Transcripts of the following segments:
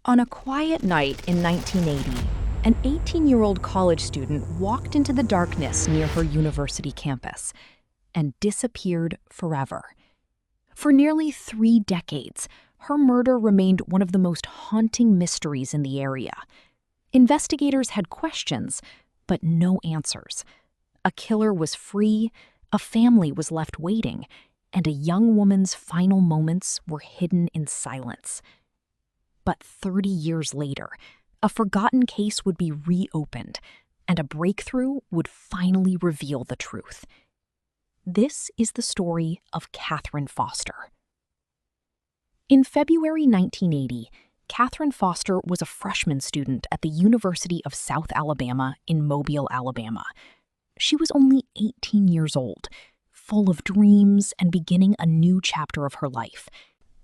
On a quiet night in 1980, an 18-year-old college student walked into the darkness near her university campus and disappeared forever. For nearly 3 decades, her murder remained one of the most haunting mysteries in the area. Investigators had questions, but no answers. A killer was free, a family was left waiting, and a young woman's final moments were hidden in silence. But 30 years later, a forgotten case would be reopened, and a breakthrough would finally reveal the truth. This is the story of Katherine Foster. In February 1980, Katherine Foster was a freshman student at the University of South Alabama in Mobile, Alabama. She was only 18 years old, full of dreams and beginning a new chapter of her life.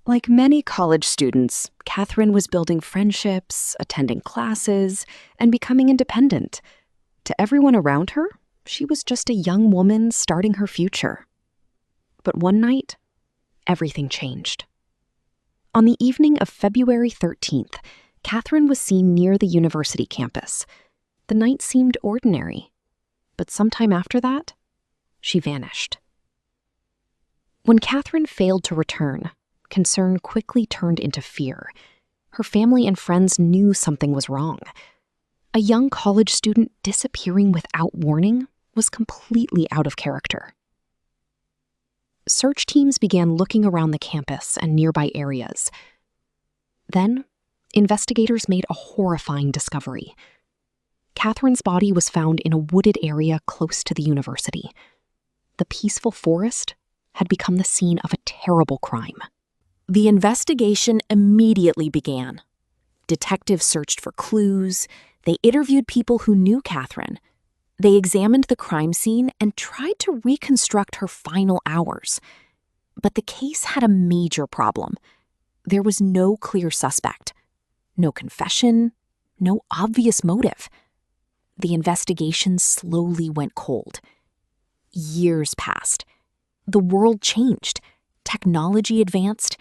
Like many college students, Katherine was building friendships, attending classes, and becoming independent. To everyone around her, she was just a young woman starting her future. But one night, everything changed. On the evening of February 13th, Katherine was seen near the university campus. The night seemed ordinary, but sometime after that, she vanished. When Katherine failed to return, concern quickly turned into fear. Her family and friends knew something was wrong. A young college student disappearing without warning was completely out of character. Search teams began looking around the campus and nearby areas. Then, investigators made a horrifying discovery. Katherine's body was found in a wooded area close to the university. The peaceful forest had become the scene of a terrible crime. The investigation immediately began. Detectives searched for clues. They interviewed people who knew Katherine. They examined the crime scene and tried to reconstruct her final hours. But the case had a major problem. There was no clear suspect, no confession, no obvious motive. The investigation slowly went cold. Years passed. The world changed. Technology advanced,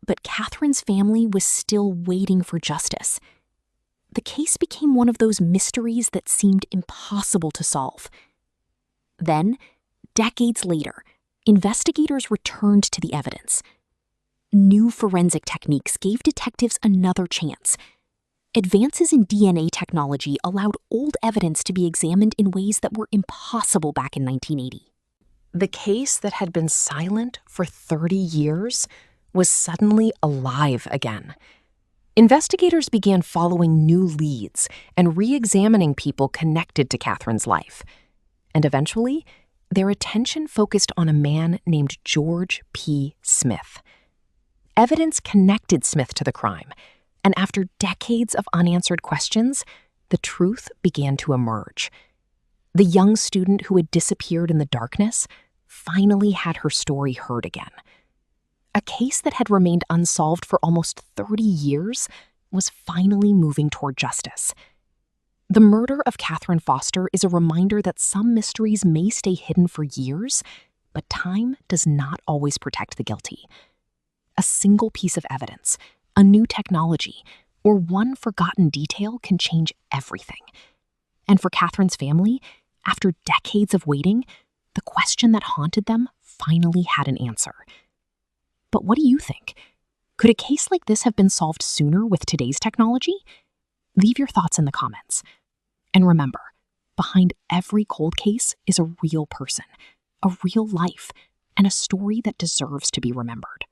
but Katherine's family was still waiting for justice. The case became one of those mysteries that seemed impossible to solve. Then, decades later, investigators returned to the evidence. New forensic techniques gave detectives another chance. Advances in DNA technology allowed old evidence to be examined in ways that were impossible back in 1980. The case that had been silent for 30 years was suddenly alive again. Investigators began following new leads and re-examining people connected to Katherine's life. And eventually, their attention focused on a man named George P. Smith. Evidence connected Smith to the crime, and after decades of unanswered questions, the truth began to emerge. The young student who had disappeared in the darkness finally had her story heard again. A case that had remained unsolved for almost 30 years was finally moving toward justice. The murder of Katherine Foster is a reminder that some mysteries may stay hidden for years, but time does not always protect the guilty. A single piece of evidence, a new technology, or one forgotten detail can change everything. And for Katherine's family, after decades of waiting, the question that haunted them finally had an answer. But what do you think? Could a case like this have been solved sooner with today's technology? Leave your thoughts in the comments. And remember, behind every cold case is a real person, a real life, and a story that deserves to be remembered.